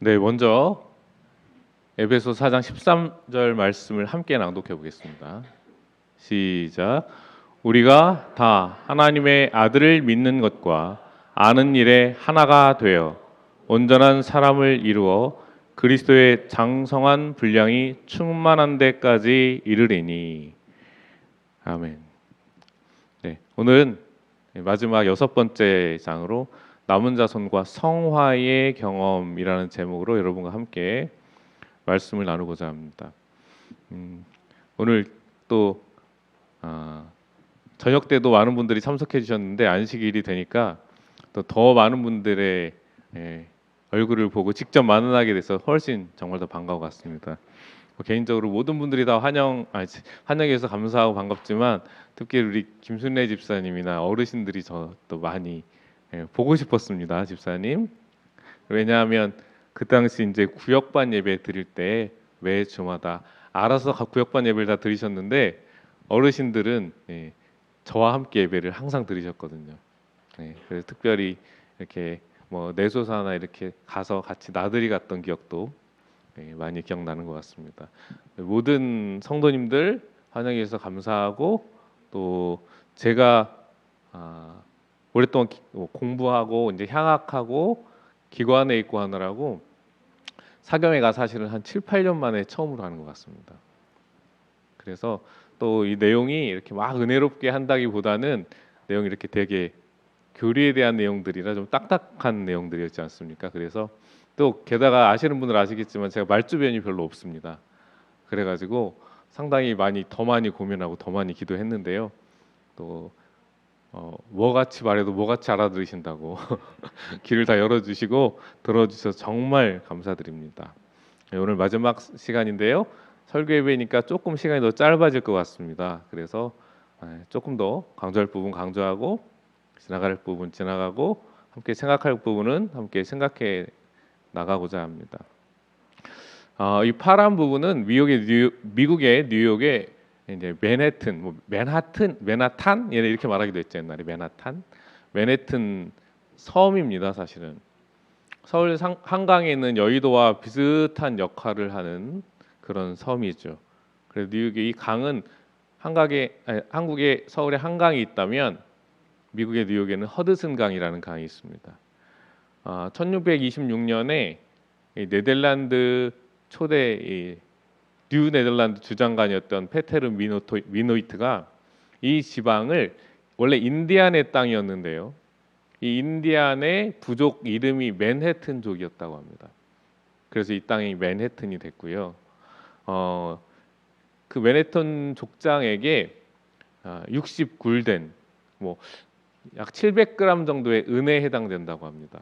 네, 먼저 에베소 4장 13절 말씀을 함께 낭독해 보겠습니다. 시작. 우리가 다 하나님의 아들을 믿는 것과 아는 일에 하나가 되어 온전한 사람을 이루어 그리스도의 장성한 분량이 충만한 데까지 이르리니. 아멘. 네, 오늘은 마지막 6번째 장으로 남은 자손과 성화의 경험이라는 제목으로 여러분과 함께 말씀을 나누고자 합니다. 오늘 또 저녁 때도 많은 분들이 참석해 주셨는데 안식일이 되니까 또 더 많은 분들의 얼굴을 보고 직접 만나게 돼서 훨씬 정말 더 반가운 것 같습니다. 개인적으로 모든 분들이 다 환영해 주셔서 감사하고 반갑지만 특히 우리 김순례 집사님이나 어르신들이 저 또 많이 보고 싶었습니다, 집사님. 왜냐하면 그 당시 이제 구역반 예배 드릴 때 매 주마다 알아서 구역반 예배를 다 드리셨는데 어르신들은 저와 함께 예배를 항상 드리셨거든요. 그래서 특별히 이렇게 뭐 내소사나 이렇게 가서 같이 나들이 갔던 기억도 많이 기억나는 것 같습니다. 모든 성도님들 환영해 주셔서 감사하고 또 제가 오랫동안 공부하고 이제 향학하고 기관에 있고 하느라고 사경회가 사실은 한 7, 8년 만에 처음으로 하는 것 같습니다. 그래서 또 이 내용이 이렇게 막 은혜롭게 한다기보다는 내용이 이렇게 되게 교리에 대한 내용들이라 좀 딱딱한 내용들이었지 않습니까? 그래서 또 게다가 아시는 분들 아시겠지만 제가 말주변이 별로 없습니다. 그래가지고 상당히 더 많이 고민하고 더 많이 기도했는데요. 또 뭐같이 말해도 뭐같이 알아들으신다고 길을 다 열어주시고 들어주셔서 정말 감사드립니다. 오늘 마지막 시간인데요. 설교 예배니까 조금 시간이 더 짧아질 것 같습니다. 그래서 조금 더 강조할 부분 강조하고 지나갈 부분 지나가고 함께 생각할 부분은 함께 생각해 나가고자 합니다. 이 파란 부분은 미국의 뉴욕의 이제 맨하탄 이렇게 말하기도 했죠. 옛날에 맨하탄 섬입니다. 사실은 서울 한강에 있는 여의도와 비슷한 역할을 하는 그런 섬이죠. 그래서 뉴욕의 이 강은 한국의 서울에 한강이 있다면 미국의 뉴욕에는 허드슨 강이라는 강이 있습니다. 1626년에 네덜란드 초대 뉴 네덜란드 주장관이었던 페테르 미노이트가 이 지방을 원래 인디안의 땅이었는데요. 이 인디안의 부족 이름이 맨해튼족이었다고 합니다. 그래서 이 땅이 맨해튼이 됐고요. 그 맨해튼 족장에게 60굴덴, 뭐 약 700g 정도의 은혜에 해당된다고 합니다.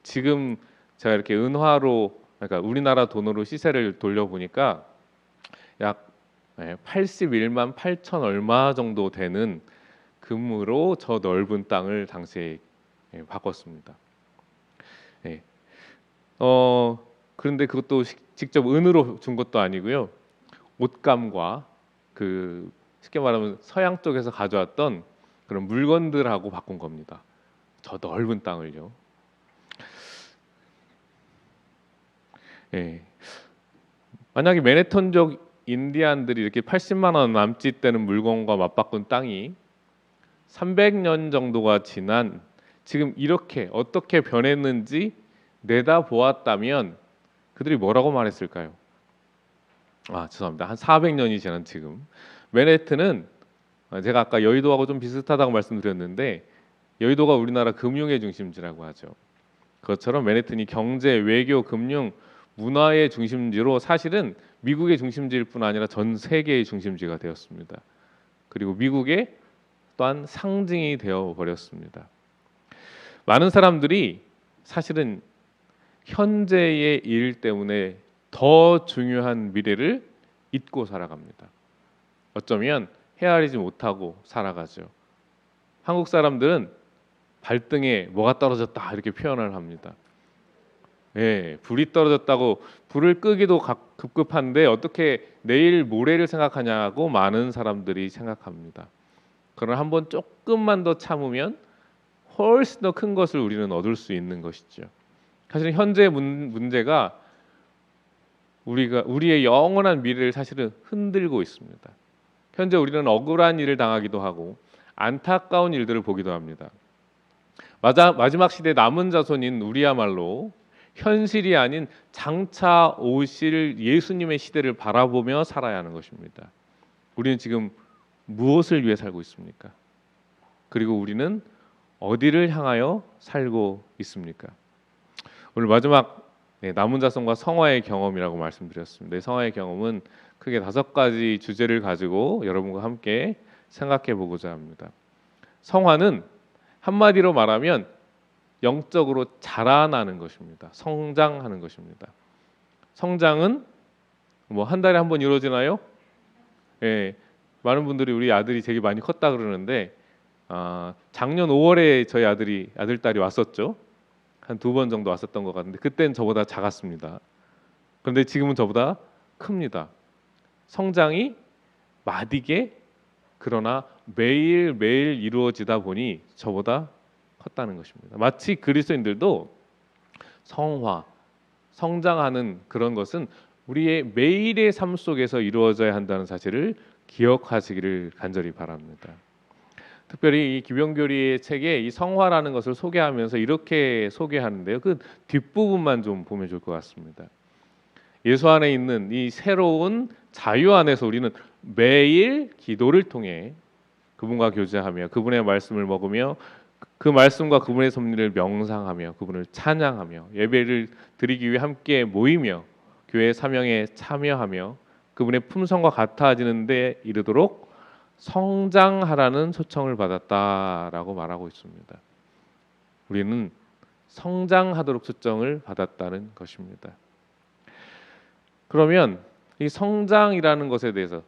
지금 제가 이렇게 은화로, 그러니까 우리나라 돈으로 시세를 돌려보니까 약 81만 8천 얼마 정도 되는 금으로 저 넓은 땅을 당시에 바꿨습니다. 그런데 그것도 직접 은으로 준 것도 아니고요. 옷감과 쉽게 말하면 서양 쪽에서 가져왔던 그런 물건들하고 바꾼 겁니다. 저 넓은 땅을요. 만약에 맨해튼족 인디안들이 이렇게 80만 원 남짓 되는 물건과 맞바꾼 땅이 300년 정도가 지난 지금 이렇게 어떻게 변했는지 내다보았다면 그들이 뭐라고 말했을까요? 죄송합니다. 한 400년이 지난 지금 맨해튼은 제가 아까 여의도하고 좀 비슷하다고 말씀드렸는데 여의도가 우리나라 금융의 중심지라고 하죠. 그것처럼 맨해튼이 경제, 외교, 금융, 문화의 중심지로 사실은 미국의 중심지일 뿐 아니라 전 세계의 중심지가 되었습니다. 그리고 미국의 또한 상징이 되어 버렸습니다. 많은 사람들이 사실은 현재의 일 때문에 더 중요한 미래를 잊고 살아갑니다. 어쩌면 헤아리지 못하고 살아가죠. 한국 사람들은 발등에 뭐가 떨어졌다 이렇게 표현을 합니다. 불이 떨어졌다고 불을 끄기도 급급한데 어떻게 내일 모레를 생각하냐고 많은 사람들이 생각합니다. 그러나 한번 조금만 더 참으면 훨씬 더 큰 것을 우리는 얻을 수 있는 것이죠. 사실은 현재 문제가 우리의 영원한 미래를 사실은 흔들고 있습니다. 현재 우리는 억울한 일을 당하기도 하고 안타까운 일들을 보기도 합니다. 마지막 시대 남은 자손인 우리야말로 현실이 아닌 장차 오실 예수님의 시대를 바라보며 살아야 하는 것입니다. 우리는 지금 무엇을 위해 살고 있습니까? 그리고 우리는 어디를 향하여 살고 있습니까? 오늘 마지막 남은 자손과 성화의 경험이라고 말씀드렸습니다. 성화의 경험은 크게 5가지 주제를 가지고 여러분과 함께 생각해 보고자 합니다. 성화는 한마디로 말하면 영적으로 자라나는 것입니다. 성장하는 것입니다. 성장은 뭐 한 달에 한 번 이루어지나요? 예, 많은 분들이 우리 아들이 되게 많이 컸다 그러는데 작년 5월에 저희 아들딸이 왔었죠. 한 2번 정도 왔었던 것 같은데 그때는 저보다 작았습니다. 그런데 지금은 저보다 큽니다. 성장이 마디게 그러나 매일매일 이루어지다 보니 저보다 컸다는 것입니다. 마치 그리스도인들도 성화, 성장하는 그런 것은 우리의 매일의 삶 속에서 이루어져야 한다는 사실을 기억하시기를 간절히 바랍니다. 특별히 이 기병교리의 책에 이 성화라는 것을 소개하면서 이렇게 소개하는데요. 그 뒷부분만 좀 보면 좋을 것 같습니다. 예수 안에 있는 이 새로운 자유 안에서 우리는 매일 기도를 통해 그분과 교제하며 그분의 말씀을 먹으며 그 말씀과 그분의 섭리를 명상하며 그분을 찬양하며 예배를 드리기 위해 함께 모이며 교회 사명에 참여하며 그분의 품성과 같아지는 데 이르도록 성장하라는 초청을 받았다라고 말하고 있습니다. 우리는 성장하도록 초청을 받았다는 것입니다. 그러면 이 성장이라는 것에 대해서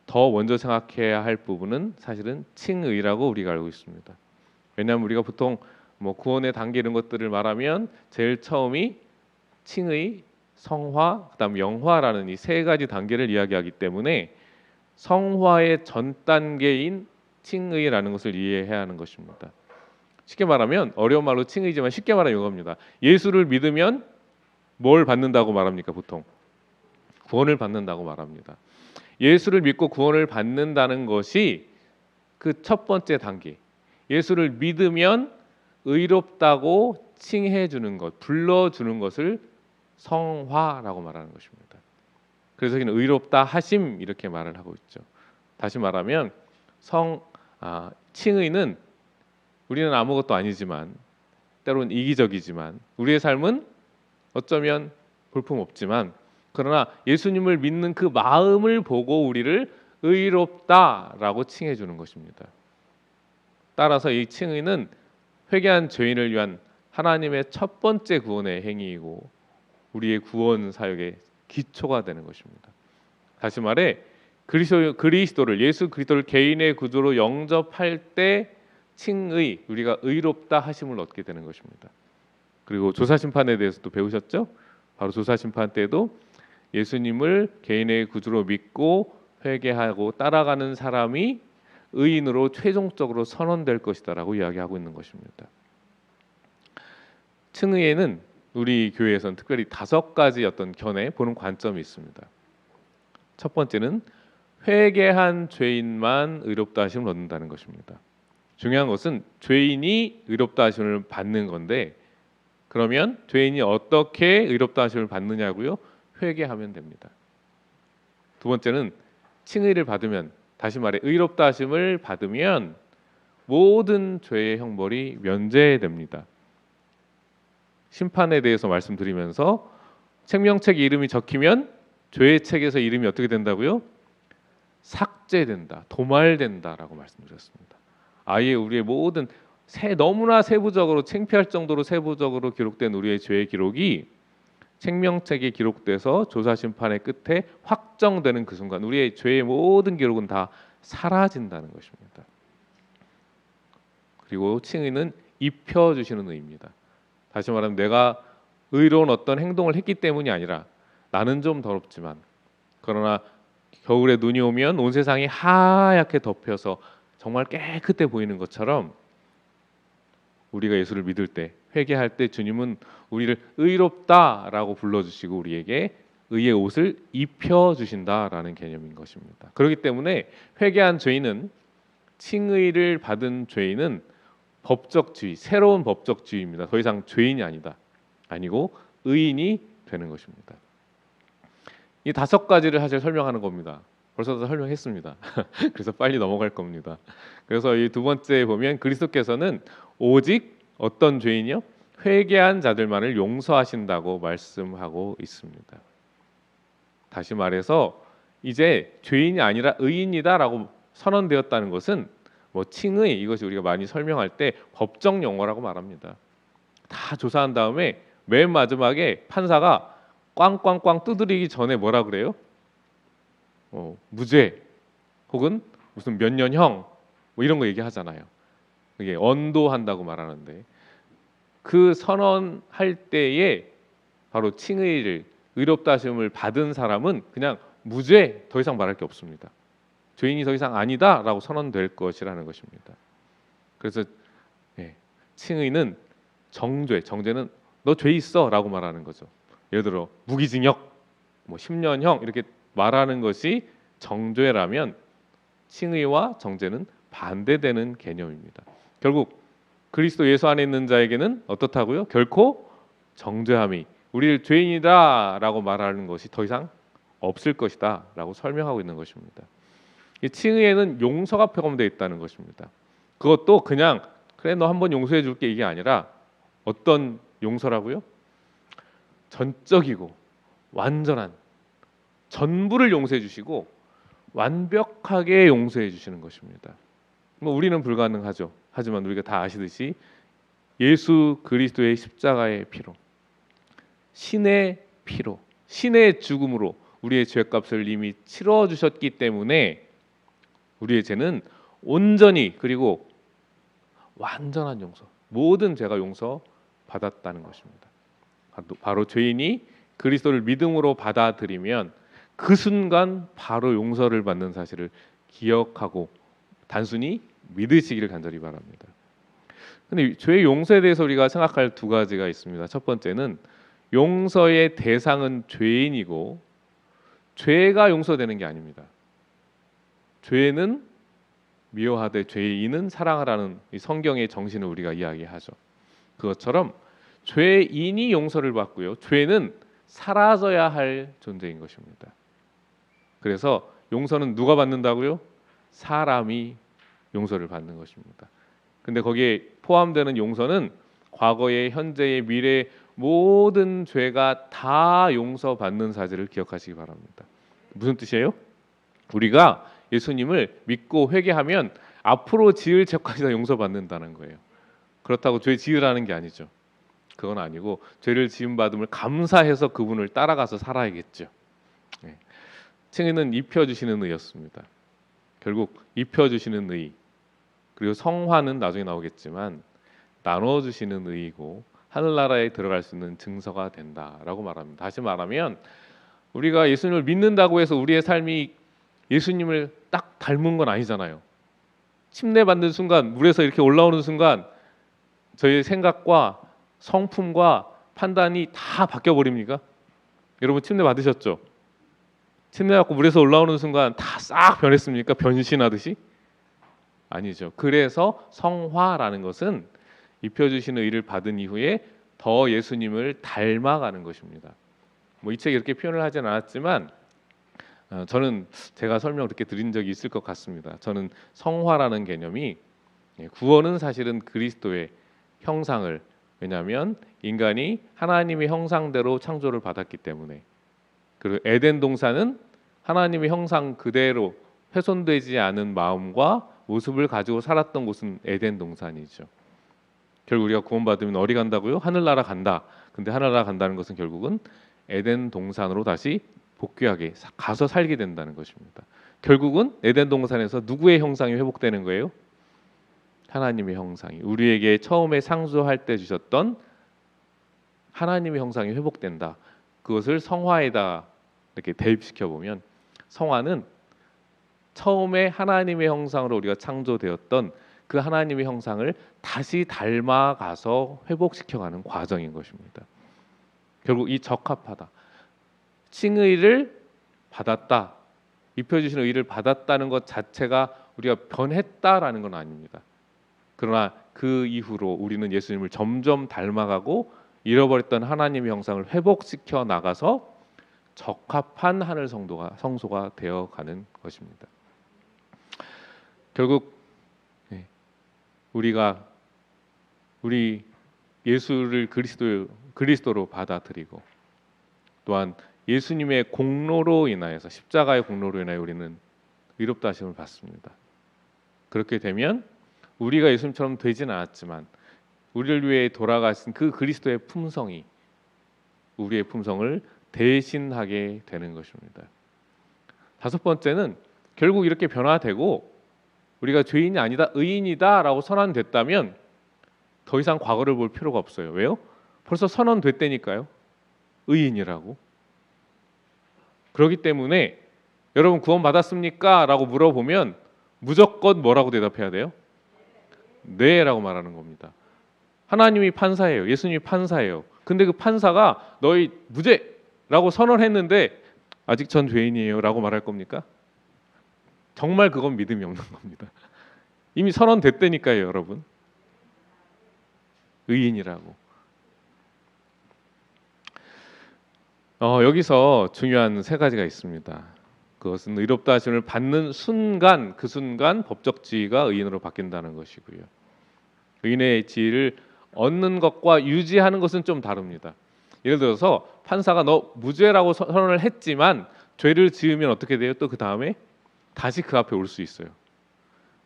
더 먼저 생각해야 할 부분은 사실은 칭의라고 우리가 알고 있습니다. 왜냐하면 우리가 보통 뭐 구원의 단계 이런 것들을 말하면 제일 처음이 칭의, 성화, 그다음 영화라는 이 3가지 단계를 이야기하기 때문에 성화의 전 단계인 칭의라는 것을 이해해야 하는 것입니다. 쉽게 말하면 어려운 말로 칭의지만 쉽게 말하면 이겁니다. 예수를 믿으면 뭘 받는다고 말합니까? 보통 구원을 받는다고 말합니다. 예수를 믿고 구원을 받는다는 것이 그 첫 번째 단계. 예수를 믿으면 의롭다고 칭해 주는 것, 불러 주는 것을 성화라고 말하는 것입니다. 그래서 여기는 의롭다 하심 이렇게 말을 하고 있죠. 다시 말하면 칭의는 우리는 아무것도 아니지만 때로는 이기적이지만 우리의 삶은 어쩌면 볼품없지만 그러나 예수님을 믿는 그 마음을 보고 우리를 의롭다라고 칭해 주는 것입니다. 따라서 이 칭의는 회개한 죄인을 위한 하나님의 첫 번째 구원의 행위이고 우리의 구원 사역의 기초가 되는 것입니다. 다시 말해 그리스도를 예수 그리스도를 개인의 구주로 영접할 때 칭의 우리가 의롭다 하심을 얻게 되는 것입니다. 그리고 조사 심판에 대해서도 배우셨죠? 바로 조사 심판 때도 예수님을 개인의 구주로 믿고 회개하고 따라가는 사람이 의인으로 최종적으로 선언될 것이다라고 이야기하고 있는 것입니다. 칭의에는 우리 교회에서는 특별히 5가지 어떤 견해 보는 관점이 있습니다. 첫 번째는 회개한 죄인만 의롭다 하심을 얻는다는 것입니다. 중요한 것은 죄인이 의롭다 하심을 받는 건데 그러면 죄인이 어떻게 의롭다 하심을 받느냐고요? 회개하면 됩니다. 두 번째는 칭의를 받으면 다시 말해 의롭다 하심을 받으면 모든 죄의 형벌이 면제됩니다. 심판에 대해서 말씀드리면서 생명책에 이름이 적히면 죄의 책에서 이름이 어떻게 된다고요? 삭제된다, 도말된다라고 말씀드렸습니다. 아예 우리의 모든 너무나 세부적으로 창피할 정도로 세부적으로 기록된 우리의 죄의 기록이 생명책에 기록돼서 조사 심판의 끝에 확정되는 그 순간 우리의 죄의 모든 기록은 다 사라진다는 것입니다. 그리고 칭의는 입혀주시는 의입니다. 다시 말하면 내가 의로운 어떤 행동을 했기 때문이 아니라 나는 좀 더럽지만 그러나 겨울에 눈이 오면 온 세상이 하얗게 덮여서 정말 깨끗해 보이는 것처럼 우리가 예수를 믿을 때 회개할 때 주님은 우리를 의롭다라고 불러주시고 우리에게 의의 옷을 입혀주신다라는 개념인 것입니다. 그렇기 때문에 회개한 죄인은, 칭의를 받은 죄인은 법적 지위, 새로운 법적 지위입니다. 더 이상 죄인이 아니고 의인이 되는 것입니다. 이 5가지를 사실 설명하는 겁니다. 벌써 다 설명했습니다. 그래서 빨리 넘어갈 겁니다. 그래서 이 두 번째 보면 그리스도께서는 오직 어떤 죄인이요? 회개한 자들만을 용서하신다고 말씀하고 있습니다. 다시 말해서 이제 죄인이 아니라 의인이다라고 선언되었다는 것은 뭐 칭의, 이것이 우리가 많이 설명할 때 법정 용어라고 말합니다. 다 조사한 다음에 맨 마지막에 판사가 꽝꽝꽝 두드리기 전에 뭐라 그래요? 무죄 혹은 무슨 몇 년형 뭐 이런 거 얘기하잖아요. 이게 언도한다고 말하는데, 그 선언할 때에 바로 칭의를, 의롭다 하심을 받은 사람은 그냥 무죄, 더 이상 말할 게 없습니다. 죄인이 더 이상 아니다라고 선언될 것이라는 것입니다. 그래서 칭의는 정죄는 너 죄 있어라고 말하는 거죠. 예를 들어 무기징역, 뭐 10년형 이렇게 말하는 것이 정죄라면 칭의와 정죄는 반대되는 개념입니다. 결국 그리스도 예수 안에 있는 자에게는 어떻다고요? 결코 정죄함이, 우리를 죄인이다라고 말하는 것이 더 이상 없을 것이다라고 설명하고 있는 것입니다. 이 칭의에는 용서가 포함되어 있다는 것입니다. 그것도 그냥 그래 너 한번 용서해 줄게 이게 아니라 어떤 용서라고요? 전적이고 완전한, 전부를 용서해 주시고 완벽하게 용서해 주시는 것입니다. 뭐 우리는 불가능하죠. 하지만 우리가 다 아시듯이 예수 그리스도의 십자가의 피로, 신의 피로, 신의 죽음으로 우리의 죄값을 이미 치러 주셨기 때문에 우리의 죄는 온전히, 그리고 완전한 용서, 모든 죄가 용서받았다는 것입니다. 바로 죄인이 그리스도를 믿음으로 받아들이면 그 순간 바로 용서를 받는 사실을 기억하고 단순히 믿으시기를 간절히 바랍니다. 근데 죄의 용서에 대해서 우리가 생각할 2가지가 있습니다. 첫 번째는 용서의 대상은 죄인이고 죄가 용서되는 게 아닙니다. 죄는 미워하되 죄인은 사랑하라는 이 성경의 정신을 우리가 이야기하죠. 그것처럼 죄인이 용서를 받고요, 죄는 사라져야 할 존재인 것입니다. 그래서 용서는 누가 받는다고요? 사람이 용서를 받는 것입니다. 근데 거기에 포함되는 용서는 과거의, 현재의, 미래의 모든 죄가 다 용서받는 사실을 기억하시기 바랍니다. 무슨 뜻이에요? 우리가 예수님을 믿고 회개하면 앞으로 지을 죄까지 다 용서받는다는 거예요. 그렇다고 죄 지으라는 게 아니죠. 그건 아니고 죄를 지음 받음을 감사해서 그분을 따라가서 살아야겠죠. 칭의는 입혀주시는 의였습니다. 결국 입혀주시는 의, 그리고 성화는 나중에 나오겠지만 나눠주시는 의이고 하늘나라에 들어갈 수 있는 증서가 된다라고 말합니다. 다시 말하면 우리가 예수님을 믿는다고 해서 우리의 삶이 예수님을 딱 닮은 건 아니잖아요. 침례 받는 순간, 물에서 이렇게 올라오는 순간 저희의 생각과 성품과 판단이 다 바뀌어 버립니까? 여러분 침례 받으셨죠? 침례 받고 물에서 올라오는 순간 다 싹 변했습니까? 변신하듯이? 아니죠. 그래서 성화라는 것은 입혀주시는 의를 받은 이후에 더 예수님을 닮아가는 것입니다. 뭐 이 책에 이렇게 표현을 하진 않았지만 저는 제가 설명을 그렇게 드린 적이 있을 것 같습니다. 저는 성화라는 개념이, 구원은 사실은 그리스도의 형상을, 왜냐하면 인간이 하나님의 형상대로 창조를 받았기 때문에, 그리고 에덴 동산은 하나님의 형상 그대로 훼손되지 않은 마음과 모습을 가지고 살았던 곳은 에덴 동산이죠. 결국 우리가 구원받으면 어디 간다고요? 하늘나라 간다. 근데 하늘나라 간다는 것은 결국은 에덴 동산으로 다시 복귀하게 가서 살게 된다는 것입니다. 결국은 에덴 동산에서 누구의 형상이 회복되는 거예요? 하나님의 형상이, 우리에게 처음에 상주할 때 주셨던 하나님의 형상이 회복된다. 그것을 성화에다 이렇게 대입시켜 보면, 성화는 처음에 하나님의 형상으로 우리가 창조되었던 그 하나님의 형상을 다시 닮아가서 회복시켜가는 과정인 것입니다. 결국 이 적합하다, 칭의를 받았다, 입혀주시는 의를 받았다는 것 자체가 우리가 변했다라는 건 아닙니다. 그러나 그 이후로 우리는 예수님을 점점 닮아가고 잃어버렸던 하나님의 형상을 회복시켜 나가서 적합한 하늘 성소가 되어가는 것입니다. 결국 우리가 우리 예수를 그리스도로 받아들이고 또한 예수님의 공로로 인하여서, 십자가의 공로로 인하여 우리는 의롭다 하심을 받습니다. 그렇게 되면 우리가 예수님처럼 되진 않았지만 우리를 위해 돌아가신 그 그리스도의 품성이 우리의 품성을 대신하게 되는 것입니다. 다섯 번째는 결국 이렇게 변화되고 우리가 죄인이 아니다, 의인이다라고 선언됐다면 더 이상 과거를 볼 필요가 없어요. 왜요? 벌써 선언됐다니까요. 의인이라고. 그렇기 때문에 여러분 구원 받았습니까? 라고 물어보면 무조건 뭐라고 대답해야 돼요? 네라고 말하는 겁니다. 하나님이 판사예요. 예수님이 판사예요. 근데 그 판사가 너희 무죄라고 선언했는데 아직 전 죄인이에요 라고 말할 겁니까? 정말 그건 믿음이 없는 겁니다. 이미 선언됐다니까요, 여러분. 의인이라고. 여기서 중요한 세 가지가 있습니다. 그것은 의롭다 하심을 받는 순간, 그 순간 법적 지위가 의인으로 바뀐다는 것이고요. 의인의 지위를 얻는 것과 유지하는 것은 좀 다릅니다. 예를 들어서 판사가 너 무죄라고 선언을 했지만 죄를 지으면 어떻게 돼요? 또 그 다음에 다시 그 앞에 올 수 있어요.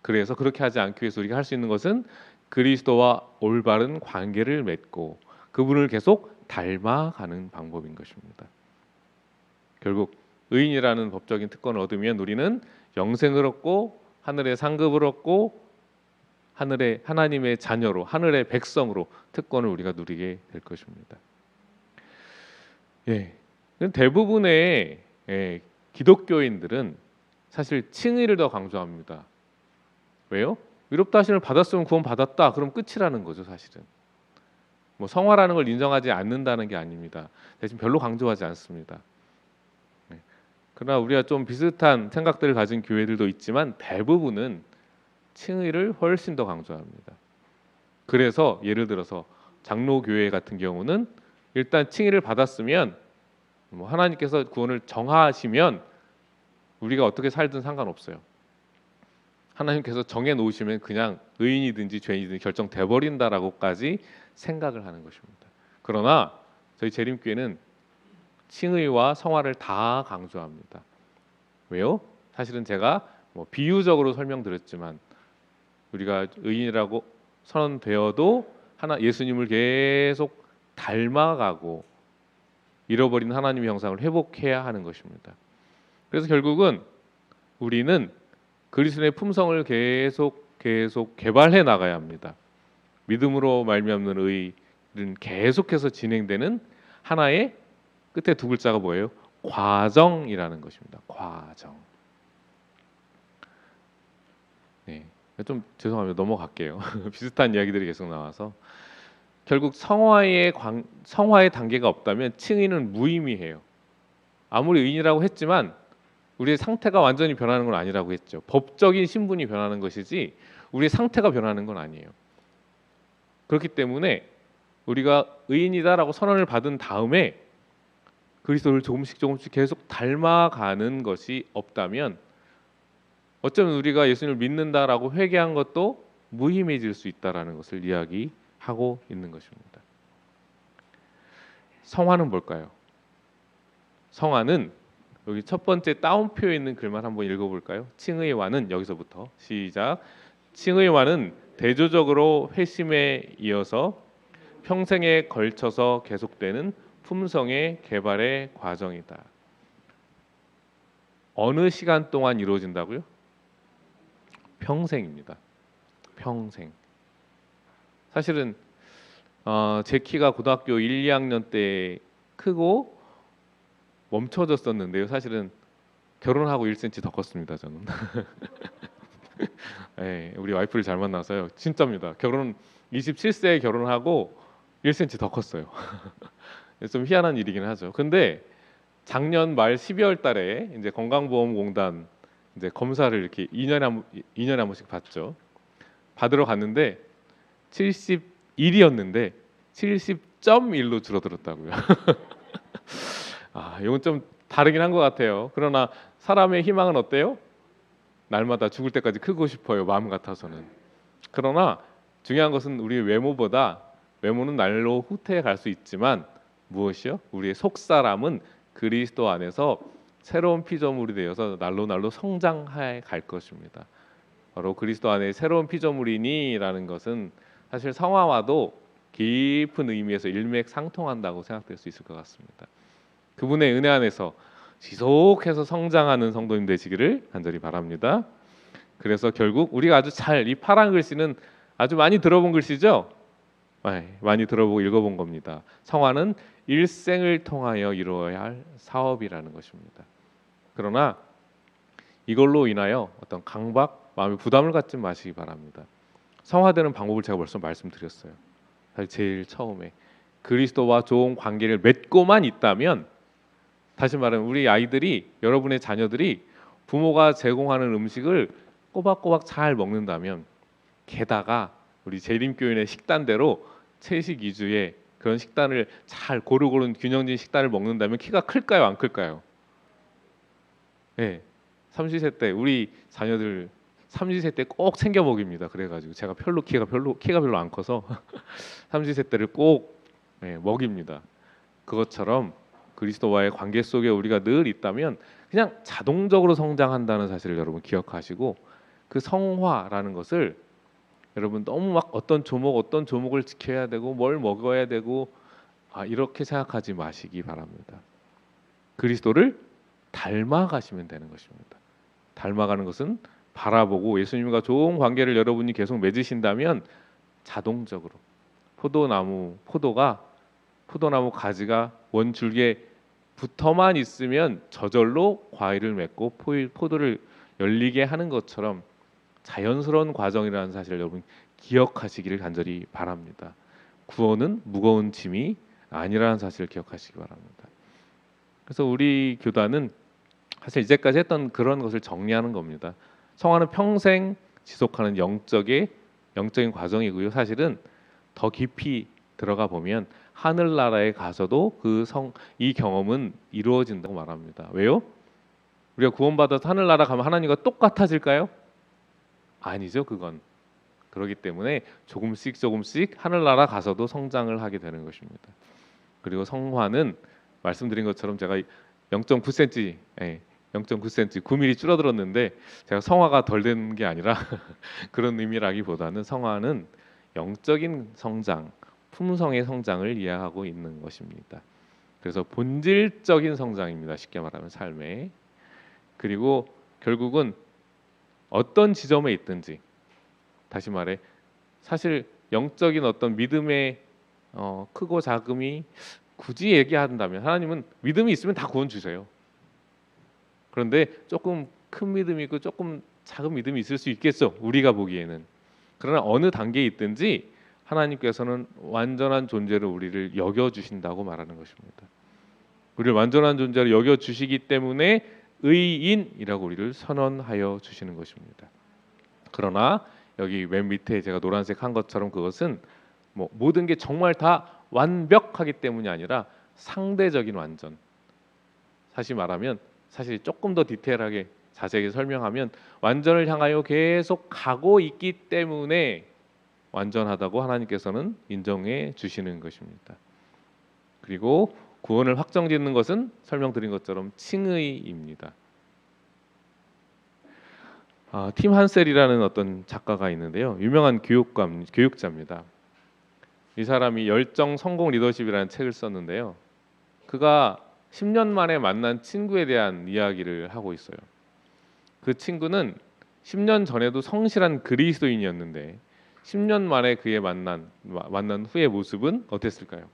그래서 그렇게 하지 않기 위해서 우리가 할 수 있는 것은 그리스도와 올바른 관계를 맺고 그분을 계속 닮아가는 방법인 것입니다. 결국 의인이라는 법적인 특권을 얻으면 우리는 영생을 얻고 하늘의 상급을 얻고 하늘의 하나님의 자녀로, 하늘의 백성으로 특권을 우리가 누리게 될 것입니다. 대부분의 기독교인들은 사실 칭의를 더 강조합니다. 왜요? 의롭다 하심을 받았으면 구원 받았다. 그럼 끝이라는 거죠, 사실은. 뭐 성화라는 걸 인정하지 않는다는 게 아닙니다. 대신 별로 강조하지 않습니다. 그러나 우리가 좀 비슷한 생각들을 가진 교회들도 있지만 대부분은 칭의를 훨씬 더 강조합니다. 그래서 예를 들어서 장로교회 같은 경우는 일단 칭의를 받았으면 하나님께서 구원을 정하시면 우리가 어떻게 살든 상관없어요. 하나님께서 정해 놓으시면 그냥 의인이든지 죄인이든지 결정돼 버린다라고까지 생각을 하는 것입니다. 그러나 저희 재림교회는 칭의와 성화를 다 강조합니다. 왜요? 사실은 제가 비유적으로 설명드렸지만 우리가 의인이라고 선언되어도 예수님을 계속 닮아가고 잃어버린 하나님의 형상을 회복해야 하는 것입니다. 그래서 결국은 우리는 그리스도의 품성을 계속 개발해 나가야 합니다. 믿음으로 말미암는 의는 계속해서 진행되는 하나의 끝에 두 글자가 뭐예요? 과정이라는 것입니다. 과정. 좀 죄송합니다. 넘어갈게요. 비슷한 이야기들이 계속 나와서 결국 성화의 단계가 없다면 칭의는 무의미해요. 아무리 의인이라고 했지만 우리의 상태가 완전히 변하는 건 아니라고 했죠. 법적인 신분이 변하는 것이지 우리의 상태가 변하는 건 아니에요. 그렇기 때문에 우리가 의인이다라고 선언을 받은 다음에 그리스도를 조금씩 계속 닮아가는 것이 없다면 어쩌면 우리가 예수님을 믿는다라고 회개한 것도 무의미해질 수 있다라는 것을 이야기하고 있는 것입니다. 성화는 뭘까요? 성화는 여기 첫 번째 따옴표에 있는 글만 한번 읽어볼까요? 칭의와는 여기서부터 시작. 칭의와는 대조적으로 회심에 이어서 평생에 걸쳐서 계속되는 품성의 개발의 과정이다. 어느 시간 동안 이루어진다고요? 평생입니다. 평생. 사실은 제 키가 고등학교 1, 2학년 때 크고 멈춰졌었는데요. 사실은 결혼하고 1cm 더 컸습니다. 저는. 예, 우리 와이프를 잘 만나서요. 진짜입니다. 결혼 27세에 결혼하고 1cm 더 컸어요. 좀 희한한 일이긴 하죠. 근데 작년 말 12월 달에 이제 건강보험공단 이제 검사를 이렇게 2년에 한 번씩 받죠. 받으러 갔는데 71이었는데 70.1로 줄어들었다고요. 아, 이건 좀 다르긴 한 것 같아요. 그러나 사람의 희망은 어때요? 날마다 죽을 때까지 크고 싶어요. 마음 같아서는. 그러나 중요한 것은 우리의 외모보다 외모는 날로 후퇴해 갈 수 있지만 무엇이요? 우리의 속사람은 그리스도 안에서 새로운 피조물이 되어서 날로 날로 성장해 갈 것입니다. 바로 그리스도 안에 새로운 피조물이니라는 것은 사실 성화와도 깊은 의미에서 일맥상통한다고 생각될 수 있을 것 같습니다. 그분의 은혜 안에서 지속해서 성장하는 성도님 되시기를 간절히 바랍니다. 그래서 결국 우리가 아주 잘 이 파란 글씨는 아주 많이 들어본 글씨죠. 많이 들어보고 읽어본 겁니다. 성화는 일생을 통하여 이루어야 할 사업이라는 것입니다. 그러나 이걸로 인하여 어떤 강박, 마음의 부담을 갖지 마시기 바랍니다. 성화되는 방법을 제가 벌써 말씀드렸어요. 사실 제일 처음에 그리스도와 좋은 관계를 맺고만 있다면, 다시 말하면 우리 아이들이, 여러분의 자녀들이 부모가 제공하는 음식을 꼬박꼬박 잘 먹는다면, 게다가 우리 재림교인의 식단대로 채식 위주의 그런 식단을 잘 고르고른 균형진 식단을 먹는다면 키가 클까요, 안 클까요? 네, 삼시세 때 우리 자녀들 삼시세 때 꼭 챙겨 먹입니다. 그래가지고 제가 키가 별로 안 커서 삼시세 때를 꼭 먹입니다. 그것처럼 그리스도와의 관계 속에 우리가 늘 있다면 그냥 자동적으로 성장한다는 사실을 여러분 기억하시고, 그 성화라는 것을 여러분 너무 막 어떤 조목을 지켜야 되고 뭘 먹어야 되고 이렇게 생각하지 마시기 바랍니다. 그리스도를 닮아가시면 되는 것입니다. 닮아가는 것은 바라보고 예수님과 좋은 관계를 여러분이 계속 맺으신다면 자동적으로 포도나무 가지가 원줄기에 붙어만 있으면 저절로 과일을 맺고 포도를 열리게 하는 것처럼 자연스러운 과정이라는 사실을 여러분 기억하시기를 간절히 바랍니다. 구원은 무거운 짐이 아니라는 사실을 기억하시기 바랍니다. 그래서 우리 교단은 사실 이제까지 했던 그런 것을 정리하는 겁니다. 성화는 평생 지속하는 영적인 과정이고요. 사실은 더 깊이 들어가 보면 하늘나라에 가서도 이 경험은 이루어진다고 말합니다. 왜요? 우리가 구원받아서 하늘나라 가면 하나님과 똑같아질까요? 아니죠, 그건. 그렇기 때문에 조금씩 하늘나라 가서도 성장을 하게 되는 것입니다. 그리고 성화는 말씀드린 것처럼 제가 0.9cm 9mm 줄어들었는데 제가 성화가 덜 된 게 아니라 그런 의미라기보다는 성화는 영적인 성장, 품성의 성장을 이해하고 있는 것입니다. 그래서 본질적인 성장입니다. 쉽게 말하면 삶에. 그리고 결국은 어떤 지점에 있든지, 다시 말해 사실 영적인 어떤 믿음의 크고 작음이 굳이 얘기한다면 하나님은 믿음이 있으면 다 구원 주세요. 그런데 조금 큰 믿음이 있고 조금 작은 믿음이 있을 수 있겠죠, 우리가 보기에는. 그러나 어느 단계에 있든지 하나님께서는 완전한 존재로 우리를 여겨주신다고 말하는 것입니다. 우리를 완전한 존재로 여겨주시기 때문에 의인이라고 우리를 선언하여 주시는 것입니다. 그러나 여기 맨 밑에 제가 노란색 한 것처럼 그것은 모든 게 정말 다 완벽하기 때문이 아니라 상대적인 완전. 사실 조금 더 디테일하게 자세하게 설명하면 완전을 향하여 계속 가고 있기 때문에 완전하다고 하나님께서는 인정해 주시는 것입니다. 그리고 구원을 확정짓는 것은 설명드린 것처럼 칭의입니다. 팀 한셀이라는 어떤 작가가 있는데요, 유명한 교육자입니다. 이 사람이 열정 성공 리더십이라는 책을 썼는데요, 그가 10년 만에 만난 친구에 대한 이야기를 하고 있어요. 그 친구는 10년 전에도 성실한 그리스도인이었는데 10년 만에 그의 만난 후의 모습은 어땠을까요?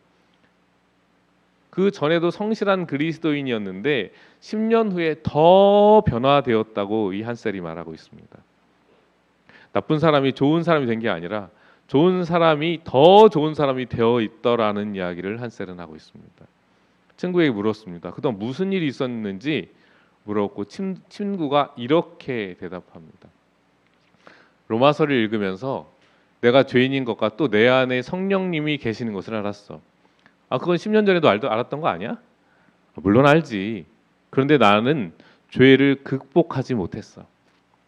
그 전에도 성실한 그리스도인이었는데 10년 후에 더 변화되었다고 이 한셀이 말하고 있습니다. 나쁜 사람이 좋은 사람이 된 게 아니라 좋은 사람이 더 좋은 사람이 되어 있더라는 이야기를 한셀은 하고 있습니다. 친구에게 물었습니다. 그동안 무슨 일이 있었는지 물었고 친구가 이렇게 대답합니다. 로마서를 읽으면서 내가 죄인인 것과 또 내 안에 성령님이 계시는 것을 알았어. 아, 그건 10년 전에도 알았던 거 아니야? 물론 알지. 그런데 나는 죄를 극복하지 못했어.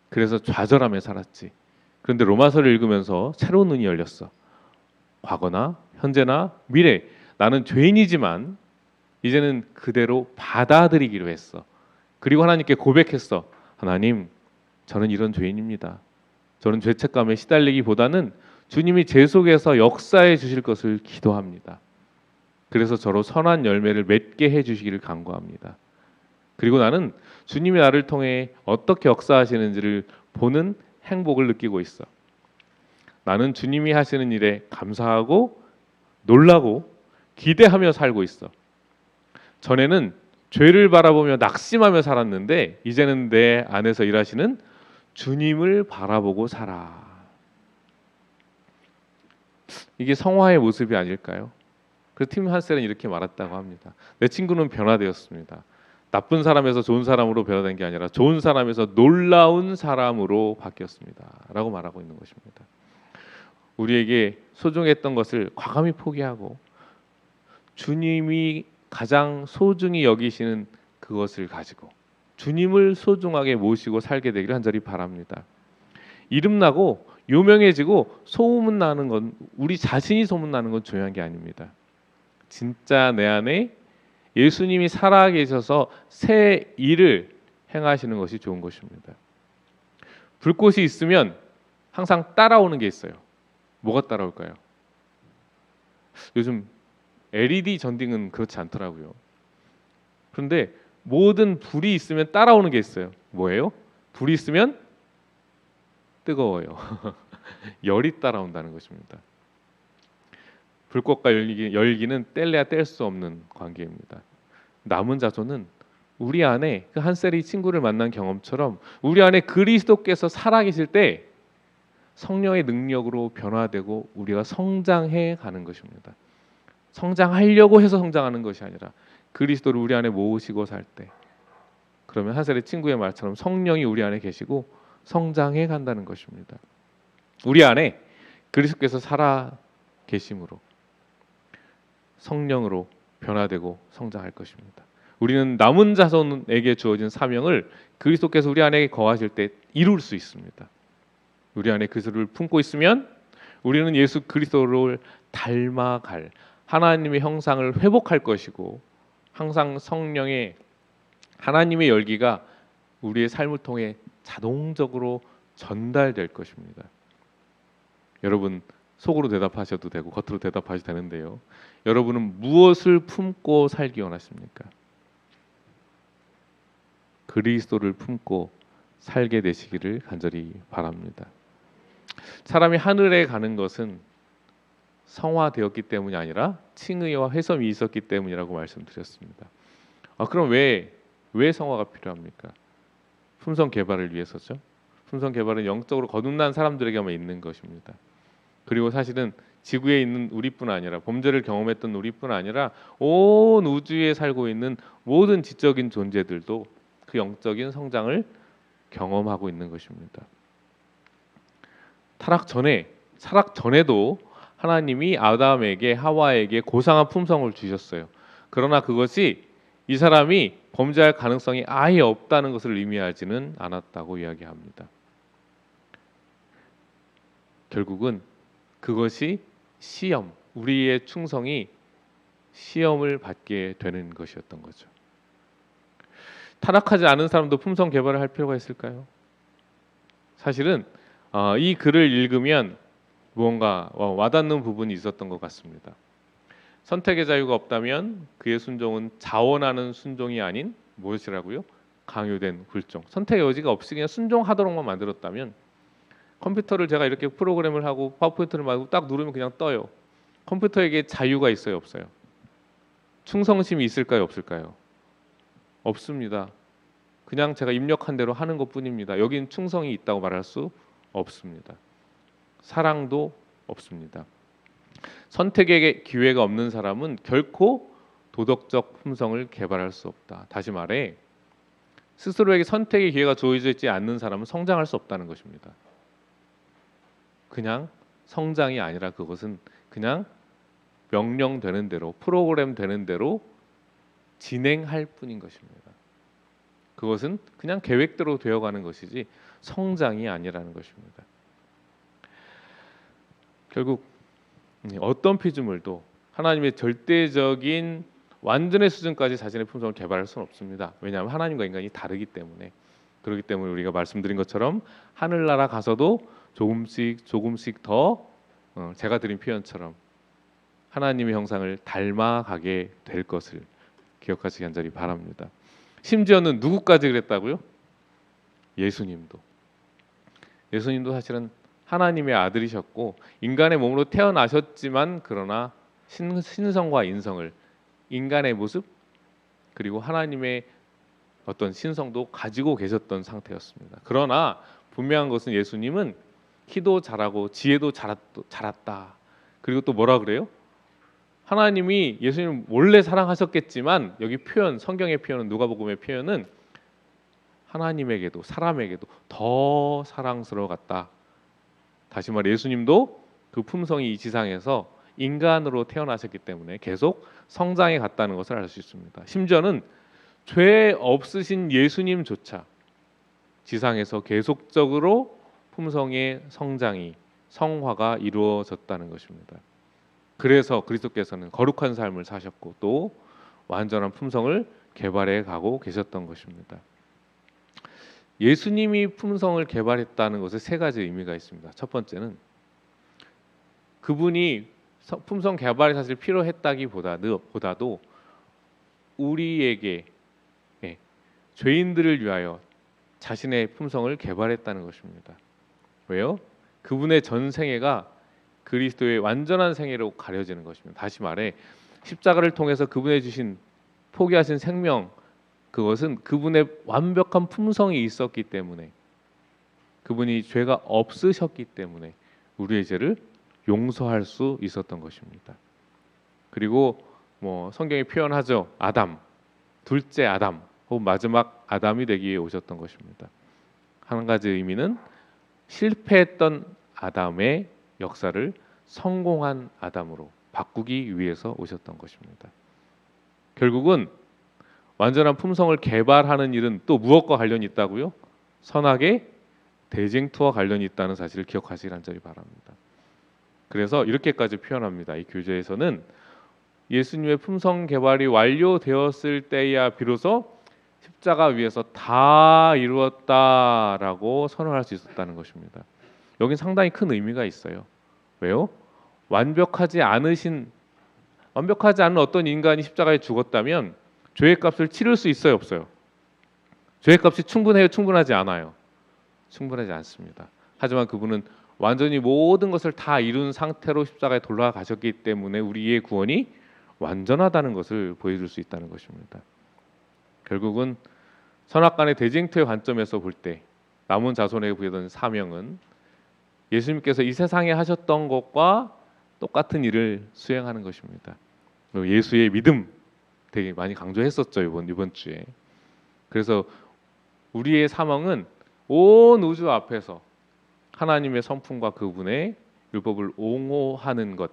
그래서 좌절하며 살았지. 그런데 로마서를 읽으면서 새로운 눈이 열렸어. 과거나 현재나 미래, 나는 죄인이지만 이제는 그대로 받아들이기로 했어. 그리고 하나님께 고백했어. 하나님, 저는 이런 죄인입니다. 저는 죄책감에 시달리기보다는 주님이 제 속에서 역사해 주실 것을 기도합니다. 그래서 저로 선한 열매를 맺게 해 주시기를 간구합니다. 그리고 나는 주님이 나를 통해 어떻게 역사하시는지를 보는 행복을 느끼고 있어. 나는 주님이 하시는 일에 감사하고 놀라고 기대하며 살고 있어. 전에는 죄를 바라보며 낙심하며 살았는데 이제는 내 안에서 일하시는 주님을 바라보고 살아. 이게 성화의 모습이 아닐까요? 그래서 팀 한셀은 이렇게 말했다고 합니다. 내 친구는 변화되었습니다. 나쁜 사람에서 좋은 사람으로 변화된 게 아니라 좋은 사람에서 놀라운 사람으로 바뀌었습니다. 라고 말하고 있는 것입니다. 우리에게 소중했던 것을 과감히 포기하고 주님이 가장 소중히 여기시는 그것을 가지고 주님을 소중하게 모시고 살게 되기를 간절히 바랍니다. 이름나고 유명해지고 소문나는 건, 우리 자신이 소문나는 건 중요한 게 아닙니다. 진짜 내 안에 예수님이 살아계셔서 새 일을 행하시는 것이 좋은 것입니다. 불꽃이 있으면 항상 따라오는 게 있어요. 뭐가 따라올까요? 요즘 LED 전등은 그렇지 않더라고요. 그런데 모든 불이 있으면 따라오는 게 있어요. 뭐예요? 불이 있으면 뜨거워요. 열이 따라온다는 것입니다. 불꽃과 열기는 뗄래야 뗄 수 없는 관계입니다. 남은 자손은 우리 안에 그 한셀이 친구를 만난 경험처럼 우리 안에 그리스도께서 살아계실 때 성령의 능력으로 변화되고 우리가 성장해 가는 것입니다. 성장하려고 해서 성장하는 것이 아니라 그리스도를 우리 안에 모으시고 살 때, 그러면 한셀의 친구의 말처럼 성령이 우리 안에 계시고 성장해 간다는 것입니다. 우리 안에 그리스도께서 살아 계심으로 성령으로 변화되고 성장할 것입니다. 우리는 남은 자손에게 주어진 사명을 그리스도께서 우리 안에 거하실 때 이룰 수 있습니다. 우리 안에 그리스도를 품고 있으면 우리는 예수 그리스도를 닮아갈 하나님의 형상을 회복할 것이고 항상 성령의 하나님의 열기가 우리의 삶을 통해 자동적으로 전달될 것입니다. 여러분 속으로 대답하셔도 되고 겉으로 대답하셔도 되는데요. 여러분은 무엇을 품고 살기 원하십니까? 그리스도를 품고 살게 되시기를 간절히 바랍니다. 사람이 하늘에 가는 것은 성화되었기 때문이 아니라 칭의와 회심이 있었기 때문이라고 말씀드렸습니다. 그럼 왜 성화가 필요합니까? 품성 개발을 위해서죠. 품성 개발은 영적으로 거듭난 사람들에게만 있는 것입니다. 그리고 사실은 지구에 있는 우리뿐 아니라 범죄를 경험했던 우리뿐 아니라 온 우주에 살고 있는 모든 지적인 존재들도 그 영적인 성장을 경험하고 있는 것입니다. 타락 전에도 하나님이 아담에게 하와에게 고상한 품성을 주셨어요. 그러나 그것이 이 사람이 범죄할 가능성이 아예 없다는 것을 의미하지는 않았다고 이야기합니다. 결국은 그것이 시험, 우리의 충성이 시험을 받게 되는 것이었던 거죠. 타락하지 않은 사람도 품성 개발을 할 필요가 있을까요? 사실은 이 글을 읽으면 무언가 와닿는 부분이 있었던 것 같습니다. 선택의 자유가 없다면 그의 순종은 자원하는 순종이 아닌 무엇이라고요? 강요된 굴종. 선택의 여지가 없이 그냥 순종하도록만 만들었다면 컴퓨터를 제가 이렇게 프로그램을 하고 파워포인트를 말고 딱 누르면 그냥 떠요. 컴퓨터에게 자유가 있어요, 없어요? 충성심이 있을까요, 없을까요? 없습니다. 그냥 제가 입력한 대로 하는 것뿐입니다. 여긴 충성이 있다고 말할 수 없습니다. 사랑도 없습니다. 선택의 기회가 없는 사람은 결코 도덕적 품성을 개발할 수 없다. 다시 말해 스스로에게 선택의 기회가 주어져 있지 않는 사람은 성장할 수 없다는 것입니다. 그냥 성장이 아니라 그것은 그냥 명령되는 대로 프로그램 되는 대로 진행할 뿐인 것입니다. 그것은 그냥 계획대로 되어가는 것이지 성장이 아니라는 것입니다. 결국 어떤 피조물도 하나님의 절대적인 완전의 수준까지 자신의 품성을 개발할 수는 없습니다. 왜냐하면 하나님과 인간이 다르기 때문에. 그렇기 때문에 우리가 말씀드린 것처럼 하늘나라 가서도 조금씩 더 제가 드린 표현처럼 하나님의 형상을 닮아가게 될 것을 기억하시기 간절히 바랍니다. 심지어는 누구까지 그랬다고요? 예수님도 사실은 하나님의 아들이셨고 인간의 몸으로 태어나셨지만 그러나 신성과 인성을 인간의 모습 그리고 하나님의 어떤 신성도 가지고 계셨던 상태였습니다. 그러나 분명한 것은 예수님은 키도 잘하고 지혜도 잘했다. 그리고 또 뭐라 그래요? 하나님이 예수님을 원래 사랑하셨겠지만 여기 표현 성경의 표현은 누가복음의 표현은 하나님에게도 사람에게도 더 사랑스러웠다. 다시 말해 예수님도 그 품성이 이 지상에서 인간으로 태어나셨기 때문에 계속 성장해 갔다는 것을 알 수 있습니다. 심지어는 죄 없으신 예수님조차 지상에서 계속적으로 품성의 성장이 성화가 이루어졌다는 것입니다. 그래서 그리스도께서는 거룩한 삶을 사셨고 또 완전한 품성을 개발해 가고 계셨던 것입니다. 예수님이 품성을 개발했다는 것에 세 가지 의미가 있습니다. 첫 번째는 그분이 품성 개발이 사실 필요했다기보다도 우리에게 죄인들을 위하여 자신의 품성을 개발했다는 것입니다. 왜요? 그분의 전 생애가 그리스도의 완전한 생애로 가려지는 것입니다. 다시 말해 십자가를 통해서 그분의 주신 포기하신 생명 그것은 그분의 완벽한 품성이 있었기 때문에 그분이 죄가 없으셨기 때문에 우리의 죄를 용서할 수 있었던 것입니다. 그리고 성경이 표현하죠. 아담, 둘째 아담 혹은 마지막 아담이 되기 위해 오셨던 것입니다. 한 가지 의미는 실패했던 아담의 역사를 성공한 아담으로 바꾸기 위해서 오셨던 것입니다. 결국은 완전한 품성을 개발하는 일은 또 무엇과 관련이 있다고요? 선악의 대쟁투와 관련이 있다는 사실을 기억하시기 간절히 바랍니다. 그래서 이렇게까지 표현합니다. 이 교재에서는 예수님의 품성 개발이 완료되었을 때야 비로소 십자가 위에서 다 이루었다라고 선언할 수 있었다는 것입니다. 여긴 상당히 큰 의미가 있어요. 왜요? 완벽하지 않은 어떤 인간이 십자가에 죽었다면 죄의 값을 치를 수 있어요, 없어요? 죄의 값이 충분해요, 충분하지 않아요? 충분하지 않습니다. 하지만 그분은 완전히 모든 것을 다 이룬 상태로 십자가에 돌아가셨기 때문에 우리의 구원이 완전하다는 것을 보여줄 수 있다는 것입니다. 결국은 선악간의 대쟁투의 관점에서 볼 때 남은 자손에게 부여된 사명은 예수님께서 이 세상에 하셨던 것과 똑같은 일을 수행하는 것입니다. 예수의 믿음 되게 많이 강조했었죠 이번 주에. 그래서 우리의 사명은 온 우주 앞에서 하나님의 성품과 그분의 율법을 옹호하는 것,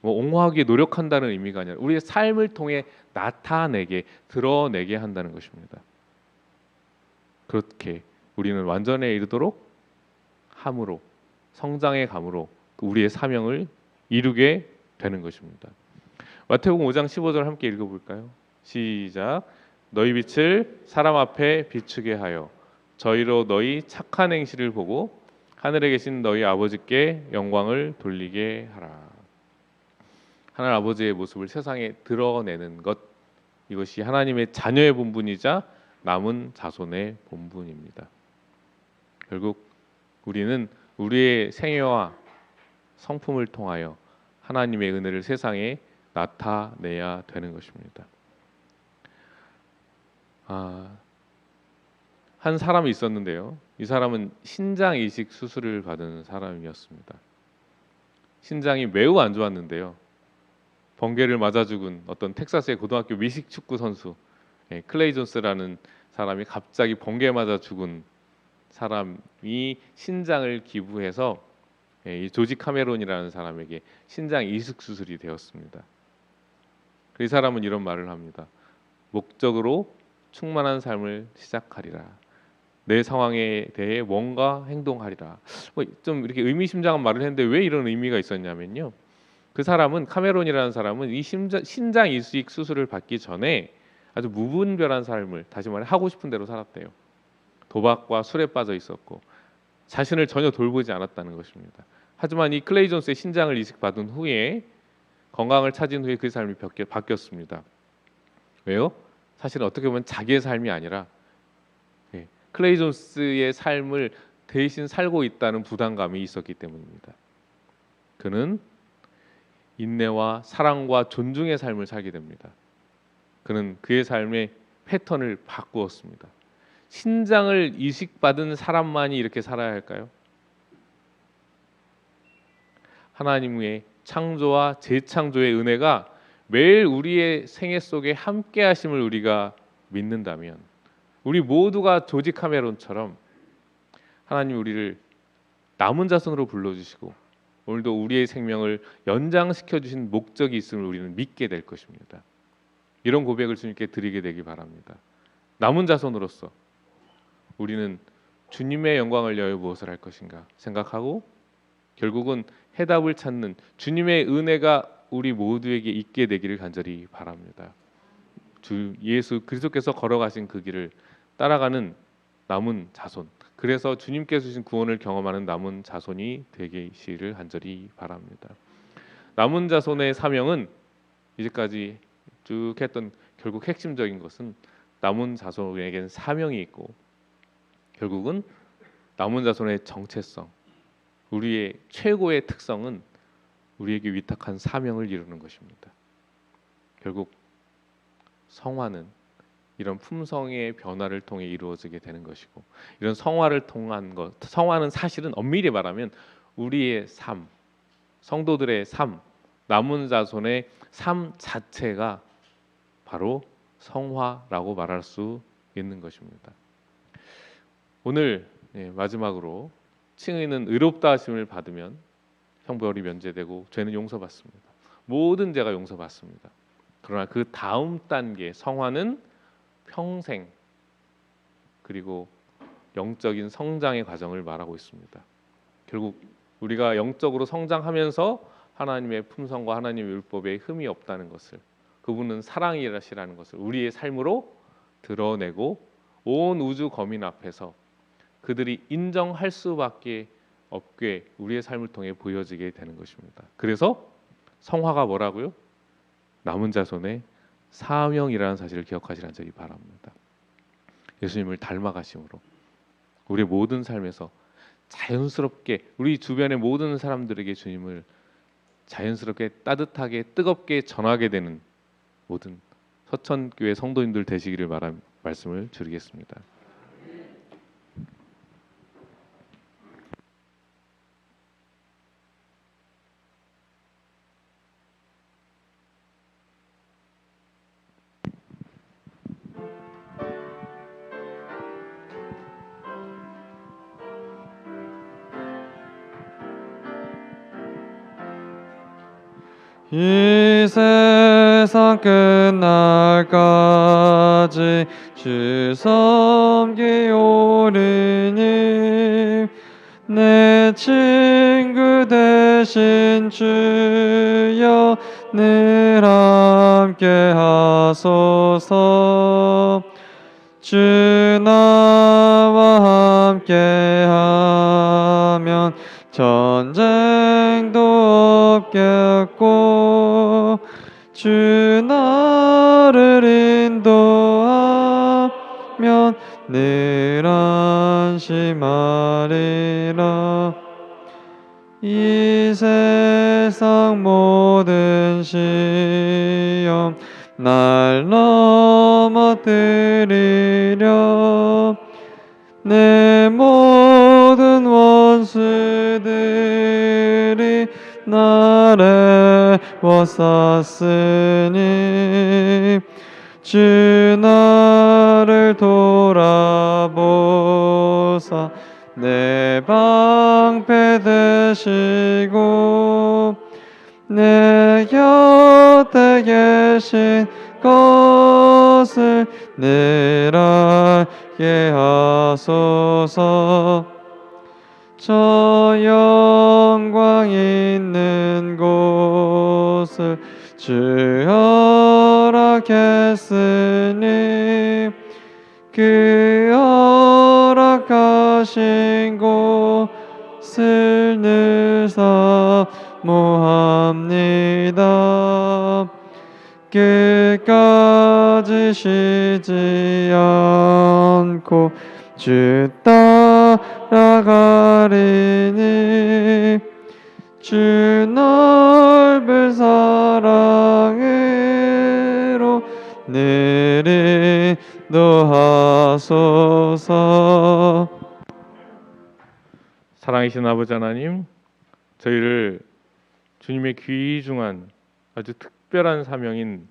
옹호하기 노력한다는 의미가 아니라 우리의 삶을 통해 나타내게 드러내게 한다는 것입니다. 그렇게 우리는 완전에 이르도록 함으로 성장의 감으로 우리의 사명을 이루게 되는 것입니다. 마태복음 5장 15절 함께 읽어볼까요? 시작. 너희 빛을 사람 앞에 비추게 하여 저희로 너희 착한 행실을 보고 하늘에 계신 너희 아버지께 영광을 돌리게 하라. 하늘 아버지의 모습을 세상에 드러내는 것, 이것이 하나님의 자녀의 본분이자 남은 자손의 본분입니다. 결국 우리는 우리의 생애와 성품을 통하여 하나님의 은혜를 세상에 나타내야 되는 것입니다. 한 사람이 있었는데요. 이 사람은 신장 이식 수술을 받은 사람이었습니다. 신장이 매우 안 좋았는데요. 번개를 맞아 죽은 어떤 텍사스의 고등학교 미식 축구 선수 클레이 존스라는 사람이 갑자기 번개 맞아 죽은 사람이 신장을 기부해서 이 조지 카메론이라는 사람에게 신장 이식 수술이 되었습니다. 이 사람은 이런 말을 합니다. 목적으로 충만한 삶을 시작하리라. 내 상황에 대해 뭔가 행동하리라. 좀 이렇게 의미심장한 말을 했는데 왜 이런 의미가 있었냐면요. 그 사람은 카메론이라는 사람은 이 신장 이식 수술을 받기 전에 아주 무분별한 삶을 다시 말해 하고 싶은 대로 살았대요. 도박과 술에 빠져 있었고 자신을 전혀 돌보지 않았다는 것입니다. 하지만 이 클레이 존스의 신장을 이식받은 후에 건강을 찾은 후에 그 삶이 바뀌었습니다. 왜요? 사실은 어떻게 보면 자기의 삶이 아니라 클레이 존스의 삶을 대신 살고 있다는 부담감이 있었기 때문입니다. 그는 인내와 사랑과 존중의 삶을 살게 됩니다. 그는 그의 삶의 패턴을 바꾸었습니다. 신장을 이식받은 사람만이 이렇게 살아야 할까요? 하나님의 창조와 재창조의 은혜가 매일 우리의 생애 속에 함께 하심을 우리가 믿는다면 우리 모두가 조지 카메론처럼 하나님 우리를 남은 자손으로 불러주시고 오늘도 우리의 생명을 연장시켜 주신 목적이 있음을 우리는 믿게 될 것입니다. 이런 고백을 주님께 드리게 되기 바랍니다. 남은 자손으로서 우리는 주님의 영광을 위하여 무엇을 할 것인가 생각하고 결국은 해답을 찾는 주님의 은혜가 우리 모두에게 있게 되기를 간절히 바랍니다. 주 예수 그리스도께서 걸어가신 그 길을 따라가는 남은 자손, 그래서 주님께서 주신 구원을 경험하는 남은 자손이 되시기를 간절히 바랍니다. 남은 자손의 사명은 이제까지 쭉 했던 결국 핵심적인 것은 남은 자손에게는 사명이 있고 결국은 남은 자손의 정체성, 우리의 최고의 특성은 우리에게 위탁한 사명을 이루는 것입니다. 결국 성화는 이런 품성의 변화를 통해 이루어지게 되는 것이고 이런 성화를 통한 것, 성화는 사실은 엄밀히 말하면 우리의 삶, 성도들의 삶, 남은 자손의 삶 자체가 바로 성화라고 말할 수 있는 것입니다. 오늘 마지막으로 칭의는 의롭다 하심을 받으면 형벌이 면제되고 죄는 용서받습니다. 모든 죄가 용서받습니다. 그러나 그 다음 단계 성화는 평생 그리고 영적인 성장의 과정을 말하고 있습니다. 결국 우리가 영적으로 성장하면서 하나님의 품성과 하나님의 율법에 흠이 없다는 것을, 그분은 사랑이라시라는 것을 우리의 삶으로 드러내고 온 우주 거민 앞에서 그들이 인정할 수밖에 없게 우리의 삶을 통해 보여지게 되는 것입니다. 그래서 성화가 뭐라고요? 남은 자손의 사명이라는 사실을 기억하시라는 점이 바랍니다. 예수님을 닮아가심으로 우리의 모든 삶에서 자연스럽게 우리 주변의 모든 사람들에게 주님을 자연스럽게 따뜻하게 뜨겁게 전하게 되는 모든 서천교회 성도님들 되시기를 바람 말씀을 드리겠습니다. 이 세상 끝날까지 주 섬기오리니 내 친구 되신 주여 늘 함께 하소서. 주 나와 함께 하면 전쟁도 없겠고 주 나를 인도하면 늘 안심하리라. 이 세상 모든 시험 날 넘어뜨리려 내 모든 원수들이 나를 워쌌으니 주 나를 돌아보사 내 방패 되시고 내 곁에 계신 것을 늘 알게 하소서. 저 영광 있는 곳을 주 허락했으니 그 허락하신 곳을 늘 사모합니다. 끝까지 쉬지 않고 주 따라가리니 주 넓은 사랑으로 늘 인도하소서. 사랑이신 아버지 하나님, 저희를 주님의 귀중한 아주 특별한 사명인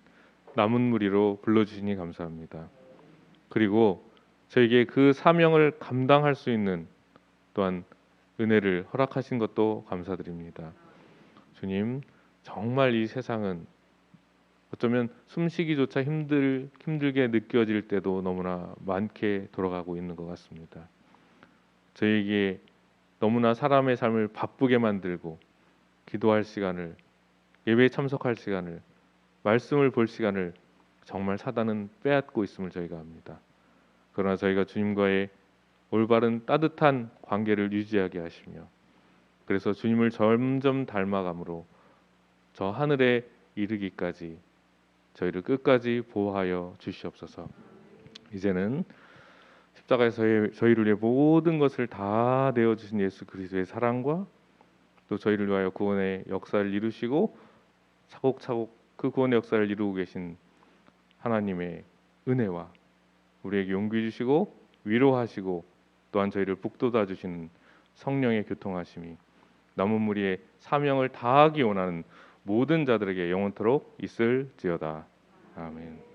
남은 무리로 불러주시니 감사합니다. 그리고 저에게 그 사명을 감당할 수 있는 또한 은혜를 허락하신 것도 감사드립니다. 주님, 정말 이 세상은 어쩌면 숨쉬기조차 힘들게 느껴질 때도 너무나 많게 돌아가고 있는 것 같습니다. 저에게 너무나 사람의 삶을 바쁘게 만들고 기도할 시간을, 예배에 참석할 시간을, 말씀을 볼 시간을 정말 사단은 빼앗고 있음을 저희가 압니다. 그러나 저희가 주님과의 올바른 따뜻한 관계를 유지하게 하시며, 그래서 주님을 점점 닮아감으로 저 하늘에 이르기까지 저희를 끝까지 보호하여 주시옵소서. 이제는 십자가에서 저희를 위해 모든 것을 다 내어주신 예수 그리스도의 사랑과 또 저희를 위하여 구원의 역사를 이루시고 차곡차곡 그 구원의 역사를 이루고 계신 하나님의 은혜와 우리에게 용기 주시고 위로하시고 또한 저희를 북돋아 주시는 성령의 교통하심이 남은 무리의 사명을 다하기 원하는 모든 자들에게 영원토록 있을지어다. 아멘.